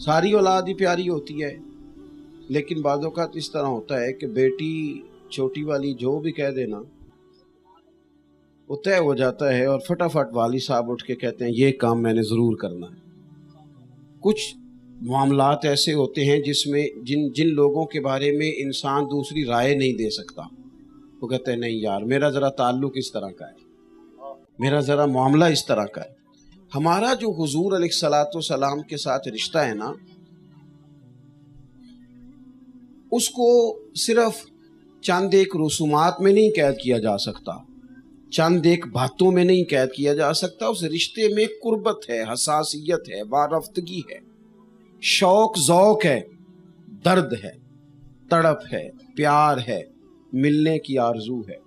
ساری اولاد ہی پیاری ہوتی ہے، لیکن بعض اوقات اس طرح ہوتا ہے کہ بیٹی چھوٹی والی جو بھی کہہ دینا وہ طے ہو جاتا ہے، اور فٹافٹ والد صاحب اٹھ کے کہتے ہیں یہ کام میں نے ضرور کرنا ہے۔ کچھ معاملات ایسے ہوتے ہیں جس میں جن لوگوں کے بارے میں انسان دوسری رائے نہیں دے سکتا، وہ کہتے ہیں نہیں یار میرا ذرا تعلق اس طرح کا ہے، میرا ذرا معاملہ اس طرح کا ہے۔ ہمارا جو حضور علیہ الصلوۃ والسلام کے ساتھ رشتہ ہے نا، اس کو صرف چند ایک رسومات میں نہیں قید کیا جا سکتا، چند ایک باتوں میں نہیں قید کیا جا سکتا۔ اس رشتے میں قربت ہے، حساسیت ہے، وارفتگی ہے، شوق ذوق ہے، درد ہے، تڑپ ہے، پیار ہے، ملنے کی آرزو ہے،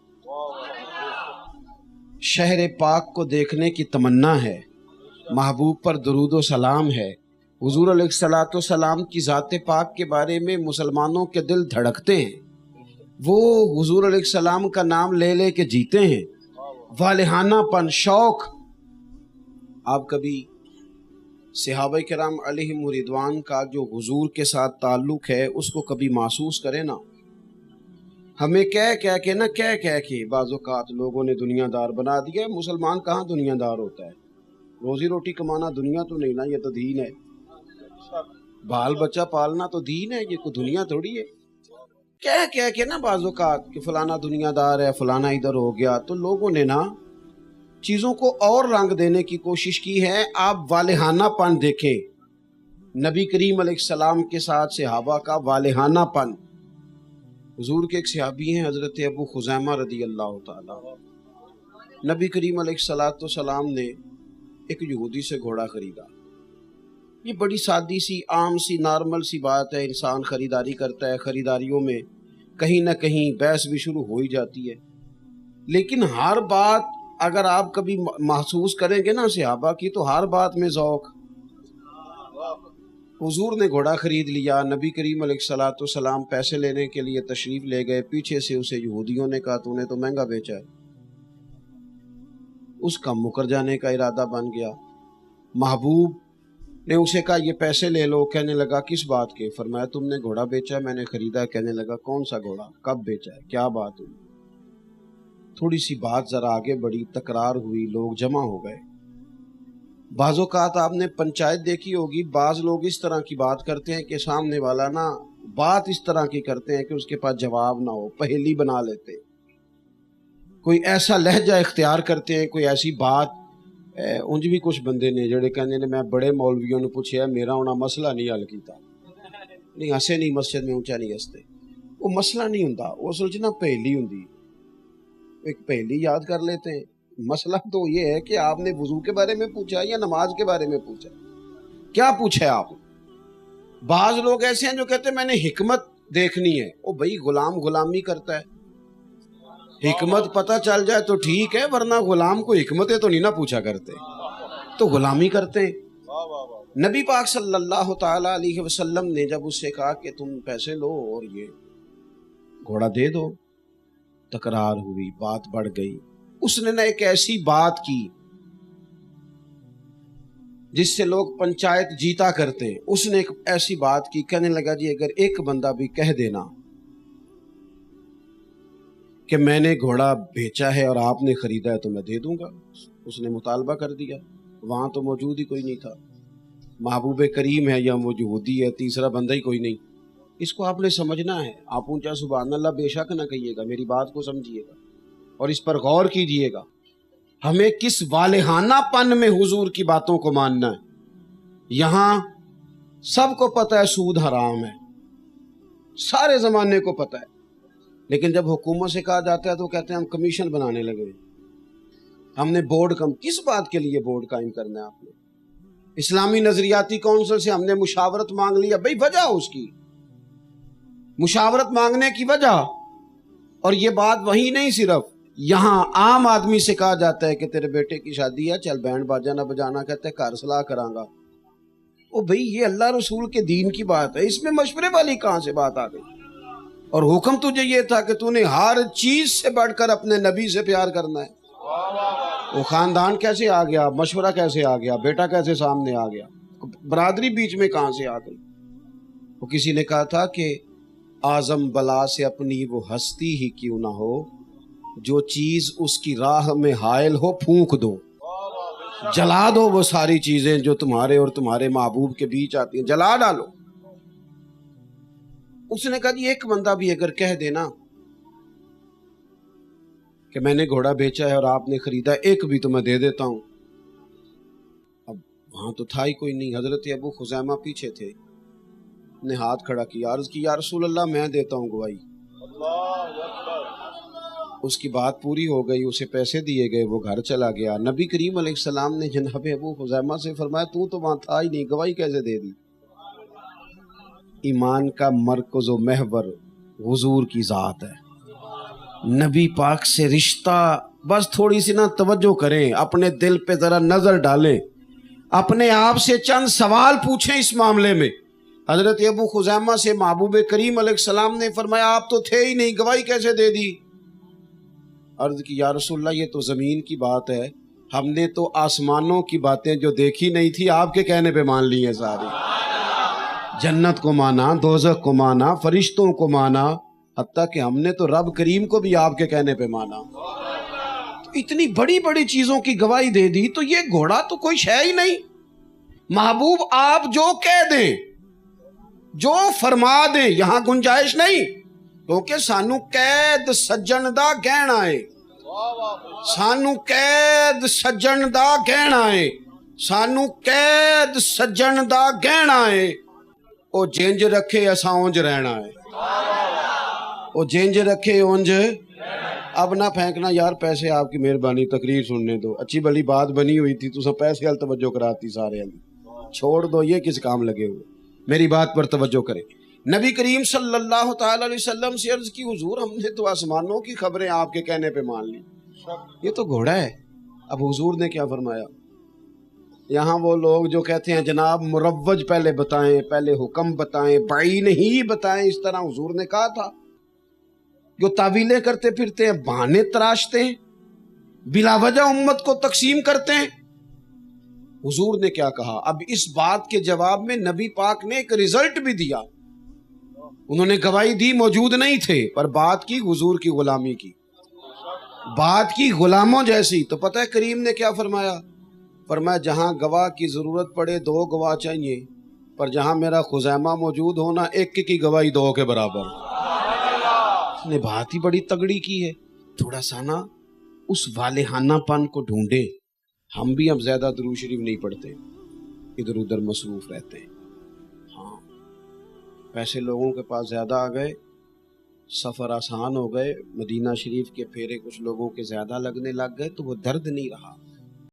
شہر پاک کو دیکھنے کی تمنا ہے، محبوب پر درود و سلام ہے۔ حضور علیہ الصلوۃ والسلام کی ذات پاک کے بارے میں مسلمانوں کے دل دھڑکتے ہیں، وہ حضور علیہ السلام کا نام لے لے کے جیتے ہیں۔ والہانہ پن، شوق۔ آپ کبھی صحابہ کرام علیہم رضوان کا جو حضور کے ساتھ تعلق ہے اس کو کبھی محسوس کریں نا۔ ہمیں کہہ کے بعض اوقات لوگوں نے دنیا دار بنا دیا ہے۔ مسلمان کہاں دنیا دار ہوتا ہے؟ روزی روٹی کمانا دنیا تو نہیں نا، یہ تو دین ہے۔ بال بچہ پالنا تو دین ہے، یہ کوئی دنیا تھوڑی ہے۔ کہہ کے نا بعض اوقات کہ فلانا دنیا دار ہے، فلانا ادھر ہو گیا، تو لوگوں نے نا چیزوں کو اور رنگ دینے کی کوشش کی ہے۔ آپ والہانہ پن دیکھیں، نبی کریم علیہ السلام کے ساتھ صحابہ کا والہانہ پن۔ حضور کے ایک صحابی ہیں حضرت ابو خزیمہ رضی اللہ تعالی، نبی کریم علیہ الصلوۃ والسلام نے ایک یہودی سے گھوڑا خریدا۔ یہ بڑی سادی سی عام سی نارمل سی بات ہے، انسان خریداری کرتا ہے، خریداریوں میں کہیں نہ کہیں بحث بھی شروع ہو ہی جاتی ہے، لیکن ہر بات اگر آپ کبھی محسوس کریں گے نا صحابہ کی، تو ہر بات میں ذوق۔ حضور نے گھوڑا خرید لیا، نبی کریم علیہ الصلوۃ والسلام پیسے لینے کے لیے تشریف لے گئے، پیچھے سے اسے یہودیوں نے کہا تو نے تو مہنگا بیچا ہے، اس کا مکر جانے کا ارادہ بن گیا۔ محبوب نے اسے کہا یہ پیسے لے لو، کہنے لگا کس بات کے؟ فرمایا تم نے گھوڑا بیچا، میں نے خریدا۔ کہنے لگا کون سا گھوڑا، کب بیچا ہے، کیا بات ہوئی؟ تھوڑی سی بات ذرا آگے بڑھی، تکرار ہوئی، لوگ جمع ہو گئے۔ بعض اوقات آپ نے پنچایت دیکھی ہوگی، بعض لوگ اس طرح کی بات کرتے ہیں کہ سامنے والا نا بات اس طرح کی کرتے ہیں کہ اس کے پاس جواب نہ ہو، پہیلی بنا لیتے ہیں، کوئی ایسا لہجہ اختیار کرتے ہیں، کوئی ایسی بات۔ انج بھی کچھ بندے نے جڑے کہنے نے میں بڑے مولویوں نے پوچھا میرا ہونا مسئلہ نہیں حل کیتا، نہیں ہسے نہیں مسجد میں اونچا نہیں ہستے، وہ مسئلہ نہیں ہوندا، وہ سوچنا پہیلی ہوندی، ایک پہیلی یاد کر لیتے ہیں۔ مسئلہ تو یہ ہے کہ آپ نے وضو کے بارے میں پوچھا یا نماز کے بارے میں پوچھا، کیا پوچھا ہے آپ؟ بعض لوگ ایسے ہیں جو کہتے ہیں میں نے حکمت دیکھنی ہے۔ او بھائی غلام غلامی کرتا ہے، حکمت پتہ چل جائے تو ٹھیک ہے، ورنہ غلام کو حکمتیں تو نہیں نہ پوچھا کرتے، تو غلامی کرتے ہیں۔ نبی پاک صلی اللہ تعالی علیہ وسلم نے جب اس سے کہا کہ تم پیسے لو اور یہ گھوڑا دے دو، تکرار ہوئی، بات بڑھ گئی۔ اس نے نہ ایک ایسی بات کی جس سے لوگ پنچایت جیتا کرتے ہیں، اس نے ایک ایسی بات کی، کہنے لگا جی اگر ایک بندہ بھی کہہ دینا کہ میں نے گھوڑا بیچا ہے اور آپ نے خریدا ہے تو میں دے دوں گا۔ اس نے مطالبہ کر دیا، وہاں تو موجود ہی کوئی نہیں تھا، محبوب کریم ہے یا وہ یہودی ہے، تیسرا بندہ ہی کوئی نہیں۔ اس کو آپ نے سمجھنا ہے، آپ اونچا سبحان اللہ بے شک نہ کہیے گا، میری بات کو سمجھیے گا اور اس پر غور کیجئے گا۔ ہمیں کس والہانہ پن میں حضور کی باتوں کو ماننا ہے۔ یہاں سب کو پتہ ہے سود حرام ہے، سارے زمانے کو پتہ ہے، لیکن جب حکومت سے کہا جاتا ہے تو کہتے ہیں ہم کمیشن بنانے لگے، ہم نے بورڈ کس بات کے لیے بورڈ قائم کرنا ہے؟ آپ نے اسلامی نظریاتی کونسل سے ہم نے مشاورت مانگ لیا، بھئی وجہ اس کی مشاورت مانگنے کی وجہ، اور یہ بات وہی نہیں، صرف یہاں عام آدمی سے کہا جاتا ہے کہ تیرے بیٹے کی شادی ہے، چل بینڈ باجا نہ بجانا، کہتے ہیں گھر صلاح کراں گا۔ او بھئی یہ اللہ رسول کے دین کی بات ہے، اس میں مشورے والی کہاں سے بات آ گئی؟ اور حکم تجھے یہ تھا کہ تو نے ہر چیز سے بڑھ کر اپنے نبی سے پیار کرنا ہے۔ وہ خاندان کیسے آ گیا، مشورہ کیسے آ گیا، بیٹا کیسے سامنے آ گیا؟ برادری بیچ میں کہاں سے آ گئی؟ وہ کسی نے کہا تھا کہ اعظم بلا سے اپنی وہ ہستی ہی کیوں نہ ہو، جو چیز اس کی راہ میں حائل ہو پھونک دو، جلا دو وہ ساری چیزیں جو تمہارے اور تمہارے محبوب کے بیچ آتی ہیں، جلا ڈالو۔ اس نے کہا جی ایک بندہ بھی اگر کہہ دینا کہ میں نے گھوڑا بیچا ہے اور آپ نے خریدا، ایک بھی تو میں دے دیتا ہوں۔ اب وہاں تو تھا ہی کوئی نہیں، حضرت ابو خزیمہ پیچھے تھے، نے ہاتھ کھڑا کیا، عرض کی یا رسول اللہ میں دیتا ہوں گواہی۔ اس کی بات پوری ہو گئی، اسے پیسے دیے گئے، وہ گھر چلا گیا۔ نبی کریم علیہ السلام نے جناب ابو خزیمہ سے فرمایا تو وہاں تھا ہی نہیں، گواہی کیسے دے دی؟ ایمان کا مرکز و محور حضور کی ذات ہے، نبی پاک سے رشتہ۔ بس تھوڑی سی نا توجہ کریں، اپنے دل پہ ذرا نظر ڈالیں، اپنے آپ سے چند سوال پوچھیں اس معاملے میں۔ حضرت ابو خزیمہ سے محبوب کریم علیہ السلام نے فرمایا آپ تو تھے ہی نہیں، گواہی کیسے دے دی؟ عرض کی یا رسول اللہ یہ تو زمین کی بات ہے، ہم نے تو آسمانوں کی باتیں جو دیکھی نہیں تھی آپ کے کہنے پہ مان لی ہیں ساری۔ جنت کو مانا، دوزخ کو مانا، فرشتوں کو مانا، حتیٰ کہ ہم نے تو رب کریم کو بھی آپ کے کہنے پہ مانا۔ تو اتنی بڑی بڑی چیزوں کی گواہی دے دی، تو یہ گھوڑا تو کوئی شے ہی نہیں۔ محبوب آپ جو کہہ دیں، جو فرما دیں، یہاں گنجائش نہیں، کیونکہ سانو قید سجن دا گہنا ہے، سانو قید سجن دا گہنا ہے، سانو قید سجن دا گہنا ہے۔ او جنج رکھے اساں اونج رہنا ہے، او جنج رکھے اونج۔ اب نہ پھینکنا یار، پیسے آپ کی مہربانی، تقریر سننے دو، اچھی بلی بات بنی ہوئی تھی تو سب پیسے حل توجہ کراتی سارے ہم چھوڑ دو، یہ کس کام لگے ہوئے، میری بات پر توجہ کریں۔ نبی کریم صلی اللہ تعالی علیہ وسلم سے عرض کی حضور ہم نے تو آسمانوں کی خبریں آپ کے کہنے پہ مان لی، یہ تو گھوڑا ہے۔ اب حضور نے کیا فرمایا؟ یہاں وہ لوگ جو کہتے ہیں جناب مروج پہلے بتائیں، پہلے حکم بتائیں، بعین ہی بتائیں، اس طرح حضور نے کہا تھا؟ جو تعویلیں کرتے پھرتے ہیں، بہانے تراشتے ہیں، بلا وجہ امت کو تقسیم کرتے ہیں۔ حضور نے کیا کہا؟ اب اس بات کے جواب میں نبی پاک نے ایک رزلٹ بھی دیا۔ انہوں نے گواہی دی، موجود نہیں تھے، پر بات کی حضور کی غلامی کی، بات کی غلاموں جیسی۔ تو پتہ ہے کریم نے کیا فرمایا؟ فرمایا جہاں گواہ کی ضرورت پڑے 2 گواہ چاہیے، پر جہاں میرا خزیمہ موجود ہونا 1 کی گواہی 2 کے برابر۔ اس نے بات ہی بڑی تگڑی کی ہے۔ تھوڑا سا نا اس والہانہ پن کو ڈھونڈیں۔ ہم بھی اب زیادہ درود شریف نہیں پڑھتے، ادھر ادھر مصروف رہتے ہیں۔ ہاں پیسے لوگوں کے پاس زیادہ آ گئے، سفر آسان ہو گئے، مدینہ شریف کے پھیرے کچھ لوگوں کے زیادہ لگنے لگ گئے، تو وہ درد نہیں رہا۔